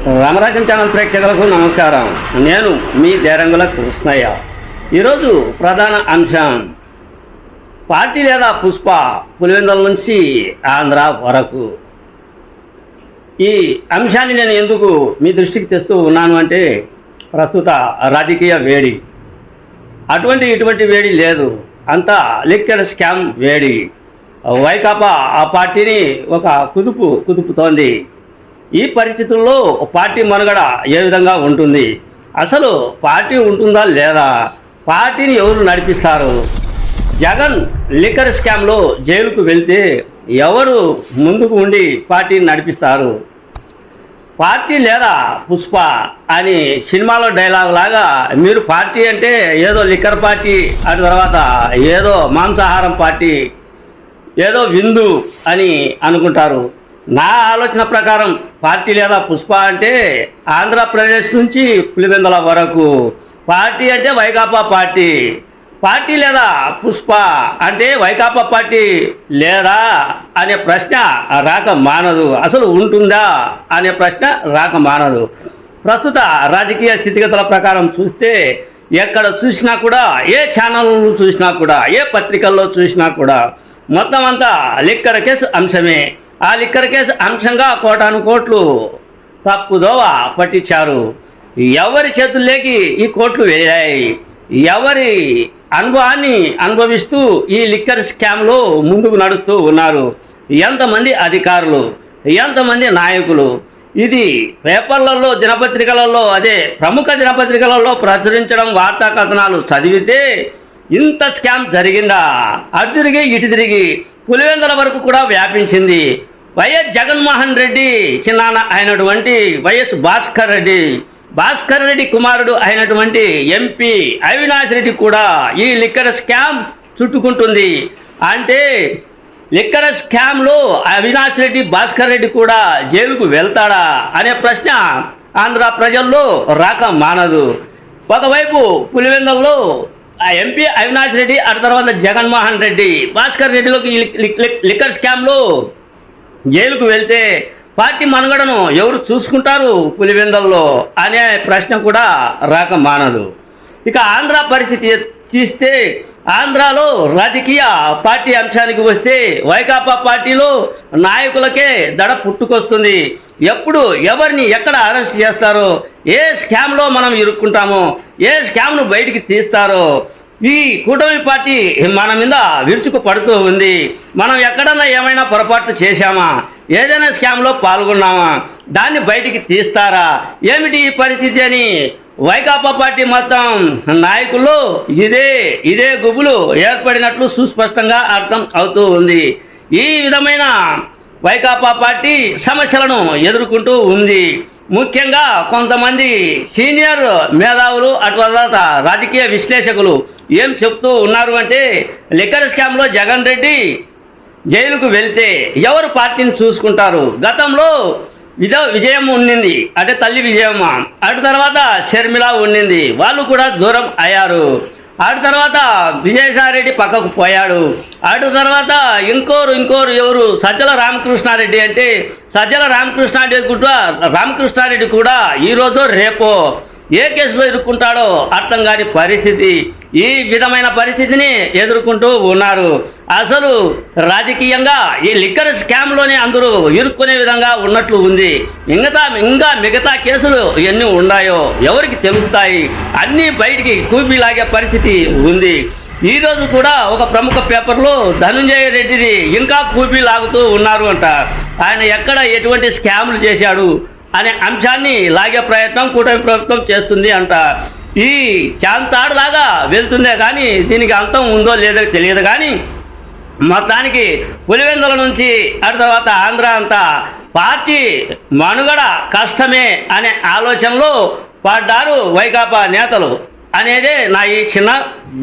Ramarajan channel ప్రేక్షకులకు నమస్కారం. నేను మీ దేరంగుల కృష్ణయ్య. ఈరోజు ప్రధాన అంశం పార్టీ లేదా పుష్ప, పులివెందుల నుంచి ఆంధ్ర వరకు. ఈ అంశాన్ని నేను ఎందుకు మీ దృష్టికి తెస్తూ ఉన్నాను అంటే, ప్రస్తుత రాజకీయ వేడి ఇటువంటి వేడి లేదు, అంతా లిక్కర్ స్కామ్ వేడి. వైకాపా ఆ పార్టీని ఒక కుదుపుతోంది. ఈ పరిస్థితుల్లో పార్టీ మనుగడ ఏ విధంగా ఉంటుంది, అసలు పార్టీ ఉంటుందా లేదా, పార్టీని ఎవరు నడిపిస్తారు, జగన్ లిక్కర్ స్కామ్లో జైలుకు వెళ్తే ఎవరు ముందుకు ఉండి పార్టీని నడిపిస్తారు, పార్టీ లేదా పుష్ప అని సినిమాలో డైలాగ్ లాగా మీరు పార్టీ అంటే ఏదో లిక్కర్ పార్టీ, ఆ తర్వాత ఏదో మాంసాహారం పార్టీ, ఏదో విందు అని అనుకుంటారు. నా ఆలోచన ప్రకారం పార్టీ లేదా పుష్ప అంటే ఆంధ్రప్రదేశ్ నుంచి పులివెందుల వరకు. పార్టీ అంటే వైకాపా పార్టీ, పార్టీ లేదా పుష్ప అంటే వైకాపా పార్టీ లేదా అనే ప్రశ్న రాక మానదు, అసలు ఉంటుందా అనే ప్రశ్న రాక మానదు. ప్రస్తుత రాజకీయ స్థితిగతుల ప్రకారం చూస్తే ఎక్కడ చూసినా కూడా, ఏ ఛానల్ చూసినా కూడా, ఏ పత్రికల్లో చూసినా కూడా మొత్తం అంతా లిక్కర్ కేసు అంశమే. ఆ లిక్కర్ కేసు అంశంగా కోటాను కోట్లు తప్పుదోవ పట్టించారు. ఎవరి చేతుల్లోకి ఈ కోట్లు వెళ్ళాయి, ఎవరి అనుభవాన్ని అనుభవిస్తూ ఈ లిక్కర్ స్కామ్లో ముందుకు నడుస్తూ ఉన్నారు, ఎంతమంది అధికారులు, ఎంతమంది నాయకులు. ఇది పేపర్లలో, దినపత్రికలలో, అదే ప్రముఖ దినపత్రికలలో ప్రచురించడం, వార్తా కథనాలు చదివితే ఇంత స్కామ్ జరిగిందా, అటు తిరిగి ఇటు తిరిగి పులివెందుల వరకు కూడా వ్యాపించింది. వైఎస్ జగన్మోహన్ రెడ్డి చిన్నాన్న అయినటువంటి వైఎస్ భాస్కర్ రెడ్డి కుమారుడు అయినటువంటి ఎంపీ అవినాష్ రెడ్డి కూడా ఈ లిక్కర్ స్కామ్ చుట్టుకుంటుంది. అంటే లిక్కర్ స్కామ్లో అవినాష్ రెడ్డి, భాస్కర్ రెడ్డి కూడా జైలుకు వెళ్తాడా అనే ప్రశ్న ఆంధ్ర ప్రజల్లో రాక మానదు. ఒకవైపు పులివెందుల్లో ఆ ఎంపీ అవినాష్ రెడ్డి, ఆ తర్వాత జగన్మోహన్ రెడ్డి భాస్కర్ రెడ్డిలోకి లిక్కర్ స్కామ్లో జైలుకు వెళ్తే పార్టీ మనుగడను ఎవరు చూసుకుంటారు పులివెందుల్లో అనే ప్రశ్న కూడా రాక మానదు. ఇక ఆంధ్ర పరిస్థితి చూస్తే, ఆంధ్రాలో రాజకీయ పార్టీ అంశానికి వస్తే వైకాపా పార్టీలో నాయకులకే దడ పుట్టుకొస్తుంది. ఎప్పుడు ఎవరిని ఎక్కడ అరెస్ట్ చేస్తారో, ఏ స్కామ్లో మనం ఇరుక్కుంటామో, ఏ స్కామ్ను బయటికి తీస్తారో, ఈ కూటమి పార్టీ మన మీద విరుచుకు పడుతూ ఉంది. మనం ఎక్కడన్నా ఏమైనా పొరపాట్లు చేశామా, ఏదైనా స్కామ్లో పాల్గొన్నామా, దాన్ని బయటికి తీస్తారా, ఏమిటి ఈ పరిస్థితి అని వైకాపా పార్టీ మొత్తం నాయకులు ఇదే గుబులు ఏర్పడినట్లు సుస్పష్టంగా అర్థం అవుతూ ఉంది. ఈ విధమైన వైకాపా పార్టీ సమస్యలను ఎదుర్కొంటూ ఉంది. ముఖ్యంగా కొంతమంది సీనియర్ మేధావులు, అటు తర్వాత రాజకీయ విశ్లేషకులు ఏం చెప్తూ ఉన్నారు అంటే, లిక్కర్ స్కామ్లో జగన్ రెడ్డి జైలుకు వెళ్తే ఎవరు పార్టీని చూసుకుంటారు. గతంలో విజయం ఉండింది, అంటే తల్లి విజయమ్మ, అటు తర్వాత షర్మిల ఉండింది, వాళ్ళు కూడా దూరం అయ్యారు. అటు తర్వాత విజయసాయిరెడ్డి పక్కకు పోయాడు. అటు తర్వాత ఇంకోరు ఎవరు, సజ్జల రామకృష్ణారెడ్డి. అంటే సజ్జల రామకృష్ణారెడ్డి కూడా ఈరోజు రేపో ఏ కేసులో ఇరుక్కుంటాడో అర్థం కాని పరిస్థితి. ఈ విధమైన పరిస్థితిని ఎదుర్కొంటూ ఉన్నారు. అసలు రాజకీయంగా ఈ లిక్కర్ స్కామ్లోనే అందరూ ఇరుక్కునే విధంగా ఉన్నట్లు ఉంది. ఇంకా మిగతా కేసులు ఎన్ని ఉన్నాయో ఎవరికి తెలుస్తాయి, అన్నీ బయటికి కూబిలాగే పరిస్థితి ఉంది. ఈరోజు కూడా ఒక ప్రముఖ పేపర్లో ధనంజయ రెడ్డిని ఇంకా కూబి లాగుతూ ఉన్నారు అంట. ఆయన ఎక్కడ ఎటువంటి స్కామ్లు చేశాడు అనే అంశాన్ని లాగే ప్రయత్నం కూటమి ప్రభుత్వం చేస్తుంది అంట. ఈ చాంతాడులాగా వెళ్తుందే కానీ దీనికి అంతం ఉందో లేదో తెలియదు. కానీ మొత్తానికి పులివెందుల నుంచి అటు తర్వాత ఆంధ్ర అంతా పార్టీ మనుగడ కష్టమే అనే ఆలోచనలో పడ్డారు వైకాపా నేతలు అనేదే నా ఈ చిన్న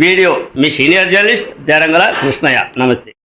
వీడియో. మీ సీనియర్ జర్నలిస్ట్ దేరంగుల కృష్ణయ్య. నమస్తే.